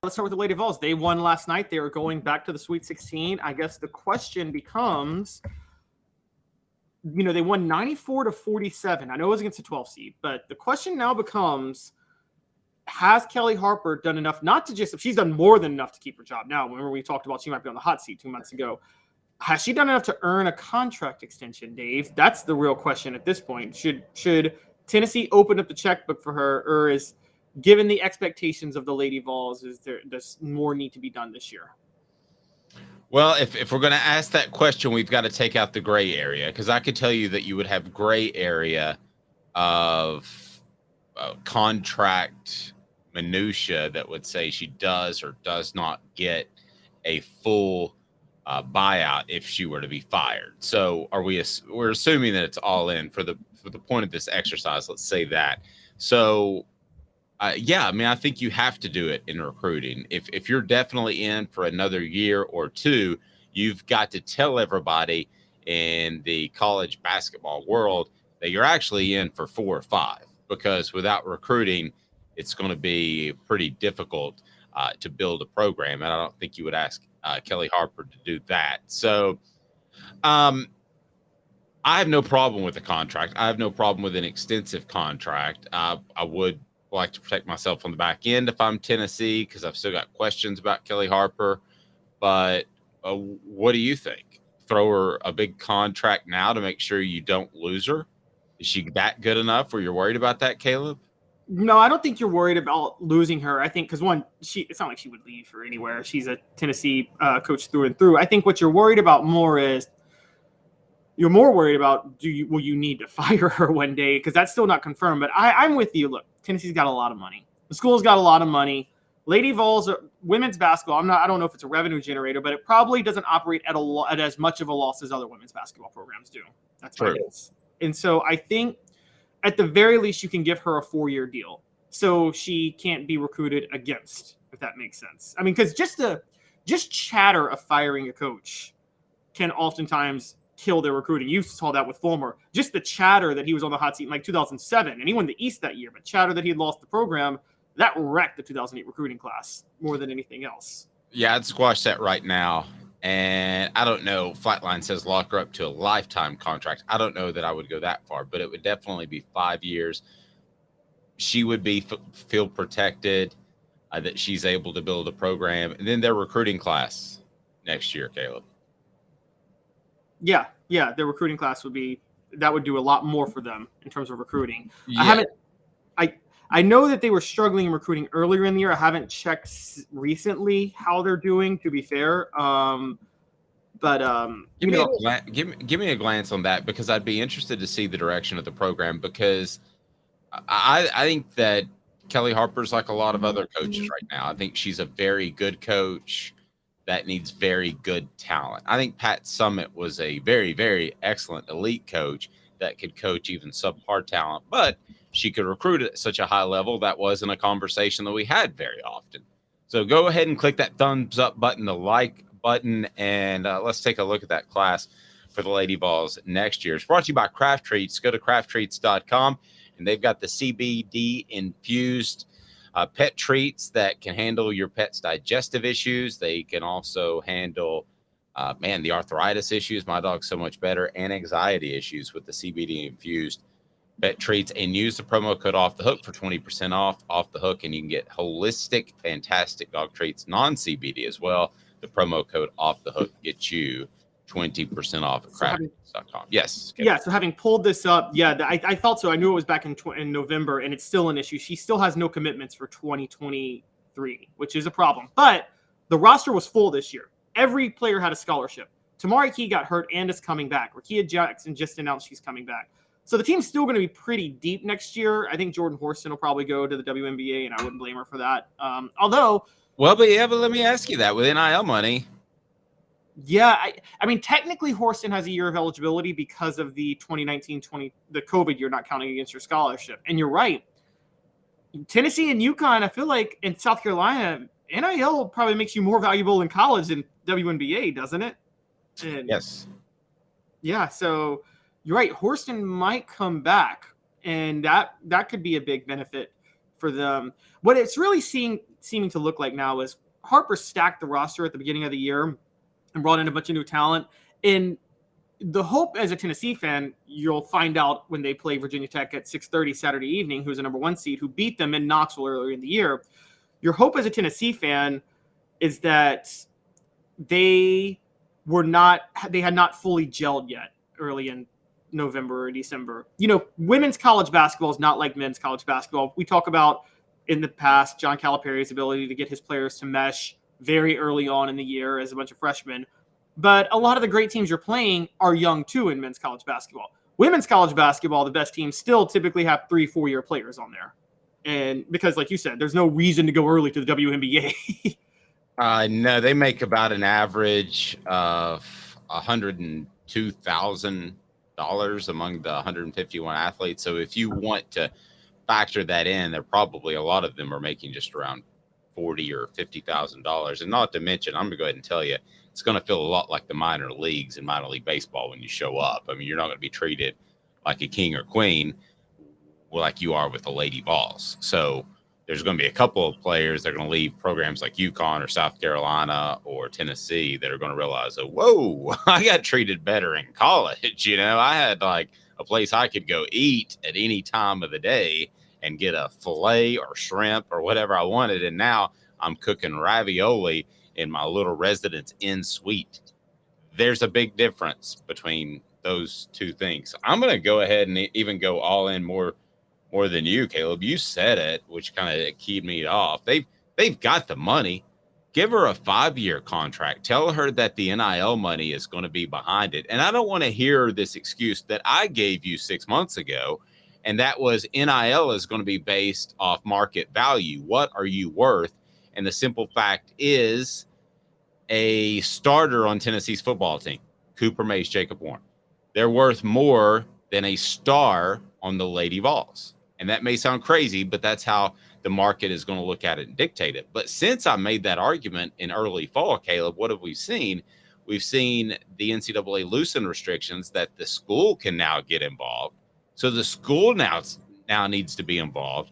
Let's start with the Lady Vols. They won last night. They are going back to the Sweet 16. I guess the question becomes, they won 94-47. I know it was against a 12 seed, but the question now becomes, has Kellie Harper done enough, not to just, she's done more than enough to keep her job now. Remember we talked about she might be on the hot seat 2 months ago. Has she done enough to earn a contract extension, Dave? That's the real question at this point. Should Tennessee open up the checkbook for her, or is, given the expectations of the Lady Vols, does more need to be done this year? Well, if we're going to ask that question, we've got to take out the gray area, because I could tell you that you would have gray area of contract minutia that would say she does or does not get a full buyout if she were to be fired. So we're assuming that it's all in for the point of this exercise. Let's say that. So yeah, I mean, I think you have to do it in recruiting. If you're definitely in for another year or two, you've got to tell everybody in the college basketball world that you're actually in for 4 or 5, because without recruiting, it's going to be pretty difficult to build a program. And I don't think you would ask Kellie Harper to do that. So I have no problem with the contract. I have no problem with an extensive contract. I would like to protect myself on the back end if I'm Tennessee, because I've still got questions about Kellie Harper. But what do you think? Throw her a big contract now to make sure you don't lose her? Is she that good enough where you're worried about that, Caleb? No, I don't think you're worried about losing her. I think because one, it's not like she would leave for anywhere. She's a Tennessee coach through and through. I think what you're worried about more is, you're more worried about, will you need to fire her one day? Because that's still not confirmed. But I'm with you. Look, Tennessee's got a lot of money. The school's got a lot of money. Lady Vols, women's basketball, I don't know if it's a revenue generator, but it probably doesn't operate at as much of a loss as other women's basketball programs do. That's what it is. And so I think at the very least you can give her a 4-year deal so she can't be recruited against, if that makes sense. I mean, because just chatter of firing a coach can oftentimes kill their recruiting. You saw that with Fulmer. Just the chatter that he was on the hot seat in like 2007, and he won the East that year, but chatter that he had lost the program, that wrecked the 2008 recruiting class more than anything else. Yeah, I'd squash that right now. And I don't know, Flightline says lock her up to a lifetime contract. I don't know that I would go that far, but it would definitely be 5 years. She would feel protected, that she's able to build a program. And then their recruiting class next year, Caleb. Yeah, their recruiting class would do a lot more for them in terms of recruiting. Yeah. I know that they were struggling in recruiting earlier in the year. I haven't checked recently how they're doing, to be fair. Give me a glance on that, because I'd be interested to see the direction of the program, because I think that Kellie Harper's like a lot of other coaches right now. I think she's a very good coach that needs very good talent. I think Pat Summitt was a very, very excellent elite coach that could coach even subpar talent, but she could recruit at such a high level. That wasn't a conversation that we had very often. So go ahead and click that thumbs up button, the like button, and let's take a look at that class for the Lady Vols next year. It's brought to you by Craft Treats. Go to crafttreats.com, and they've got the CBD infused pet treats that can handle your pet's digestive issues. They can also handle, the arthritis issues. My dog's so much better, and anxiety issues with the CBD infused pet treats. And use the promo code Off the Hook for 20% off the hook, and you can get holistic, fantastic dog treats, non-CBD as well. The promo code Off the Hook gets you 20% off at crafttreats.com. Yes. Yeah. So having pulled this up, I thought so. I knew it was back in November, and it's still an issue. She still has no commitments for 2023, which is a problem. But the roster was full this year. Every player had a scholarship. Tamari Key got hurt and is coming back. Rakia Jackson just announced she's coming back. So the team's still going to be pretty deep next year. I think Jordan Horston will probably go to the WNBA, and I wouldn't blame her for that. But let me ask you that with NIL money. Yeah, I mean, technically Horston has a year of eligibility because of the 2019-20, the COVID year not counting against your scholarship. And you're right. Tennessee and UConn, I feel like, in South Carolina, NIL probably makes you more valuable in college than WNBA, doesn't it? And yes. Yeah, so you're right. Horston might come back, and that could be a big benefit for them. What it's really seeming to look like now is Harper stacked the roster at the beginning of the year and brought in a bunch of new talent. And the hope as a Tennessee fan, you'll find out when they play Virginia Tech at 6:30 Saturday evening, who's a number 1 seed, who beat them in Knoxville earlier in the year. Your hope as a Tennessee fan is that they had not fully gelled yet early in November or December. Women's college basketball is not like men's college basketball. We talk about in the past John Calipari's ability to get his players to mesh very early on in the year as a bunch of freshmen. But a lot of the great teams you're playing are young too in men's college basketball. Women's college basketball, the best teams still typically have 3-4-year players on there. And because, like you said, there's no reason to go early to the WNBA. No, they make about an average of $102,000 among the 151 athletes. So if you want to factor that in, there probably a lot of them are making just around $40,000 or $50,000. And not to mention, I'm going to go ahead and tell you, it's going to feel a lot like the minor leagues in minor league baseball when you show up. I mean, you're not going to be treated like a king or queen like you are with the Lady Vols. So there's going to be a couple of players that are going to leave programs like UConn or South Carolina or Tennessee that are going to realize, oh, whoa, I got treated better in college. I had like a place I could go eat at any time of the day and get a filet or shrimp or whatever I wanted. And now I'm cooking ravioli in my little Residence Inn suite. There's a big difference between those two things. I'm going to go ahead and even go all in more than you, Caleb. You said it, which kind of keyed me off. They've got the money. Give her a 5-year contract. Tell her that the NIL money is going to be behind it. And I don't want to hear this excuse that I gave you 6 months ago, and that was NIL is going to be based off market value. What are you worth? And the simple fact is, a starter on Tennessee's football team, Cooper Mays, Jacob Warren, they're worth more than a star on the Lady Vols. And that may sound crazy, but that's how the market is going to look at it and dictate it. But since I made that argument in early fall, Caleb, what have we seen? We've seen the NCAA loosen restrictions that the school can now get involved. So the school now needs to be involved,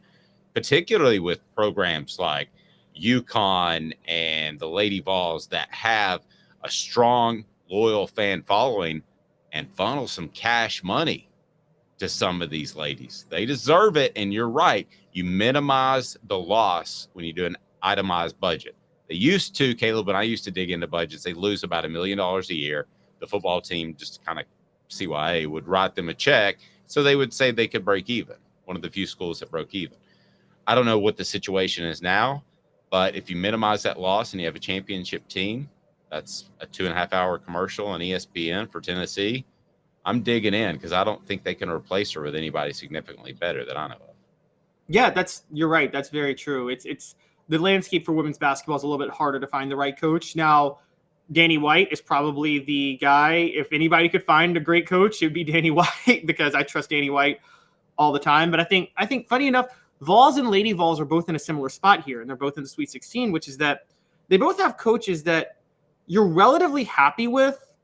particularly with programs like UConn and the Lady Vols that have a strong, loyal fan following, and funnel some cash money to some of these ladies. They deserve it. And you're right. You minimize the loss when you do an itemized budget. They used to, Caleb, when I used to dig into budgets, they lose about $1 million a year. The football team, just kind of CYA, would write them a check. So they would say they could break even. One of the few schools that broke even. I don't know what the situation is now, but if you minimize that loss and you have a championship team, that's a 2.5-hour commercial on ESPN for Tennessee. I'm digging in because I don't think they can replace her with anybody significantly better that I know of. Yeah, you're right. That's very true. It's the landscape for women's basketball is a little bit harder to find the right coach. Now, Danny White is probably the guy. If anybody could find a great coach, it would be Danny White because I trust Danny White all the time. But I think funny enough, Vols and Lady Vols are both in a similar spot here, and they're both in the Sweet 16, which is that they both have coaches that you're relatively happy with,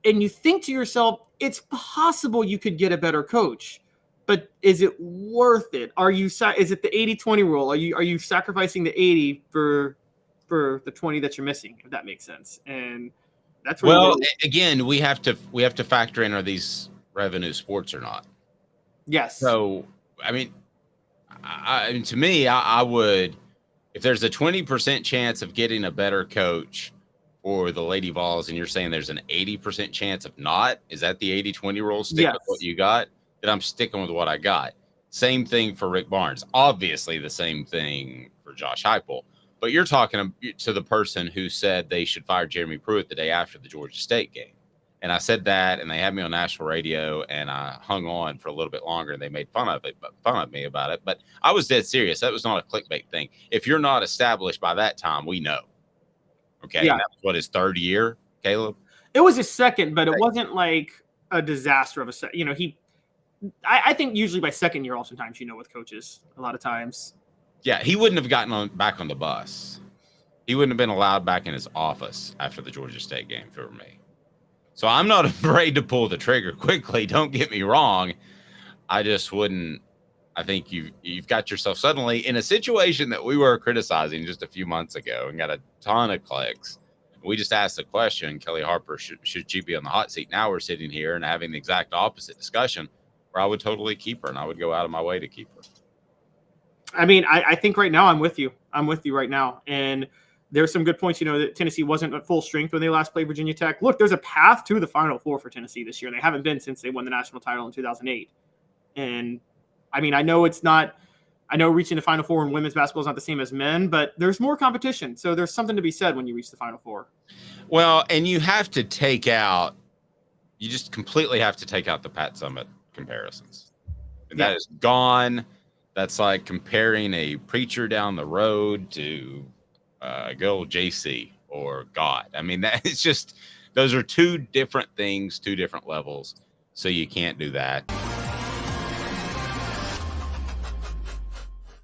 and you think to yourself, it's possible you could get a better coach, but is it worth it? Is it the 80-20 rule? Are you sacrificing the 80 for the 20 that you're missing, if that makes sense? And that's again, we have to factor in, are these revenue sports or not? Yes. So, I mean, to me, I would, if there's a 20% chance of getting a better coach for the Lady Vols, and you're saying there's an 80% chance of not, is that the 80-20 rule? Stick with what you got? Then I'm sticking with what I got. Same thing for Rick Barnes. Obviously, the same thing for Josh Heupel. But you're talking to the person who said they should fire Jeremy Pruitt the day after the Georgia State game. And I said that, and they had me on national radio, and I hung on for a little bit longer, and they made fun of me about it. But I was dead serious. That was not a clickbait thing. If you're not established by that time, we know. Okay, yeah. And that was what, his third year, Caleb? It was his second, but it wasn't like a disaster of a set. I think usually by second year, oftentimes, with coaches, a lot of times. Yeah, he wouldn't have gotten back on the bus. He wouldn't have been allowed back in his office after the Georgia State game, for me. So I'm not afraid to pull the trigger quickly. Don't get me wrong. I just wouldn't I think you've got yourself suddenly in a situation that we were criticizing just a few months ago and got a ton of clicks. We just asked the question, Kellie Harper, should she be on the hot seat? Now we're sitting here and having the exact opposite discussion where I would totally keep her and I would go out of my way to keep her. I mean, I think right now I'm with you. I'm with you right now. And there's some good points, that Tennessee wasn't at full strength when they last played Virginia Tech. Look, there's a path to the Final Four for Tennessee this year. They haven't been since they won the national title in 2008. And, I mean, I know reaching the Final Four in women's basketball is not the same as men, but there's more competition. So there's something to be said when you reach the Final Four. Well, and you just completely have to take out the Pat Summitt comparisons. And that is gone. That's like comparing a preacher down the road to good old JC or God. I mean, those are two different things, two different levels. So you can't do that.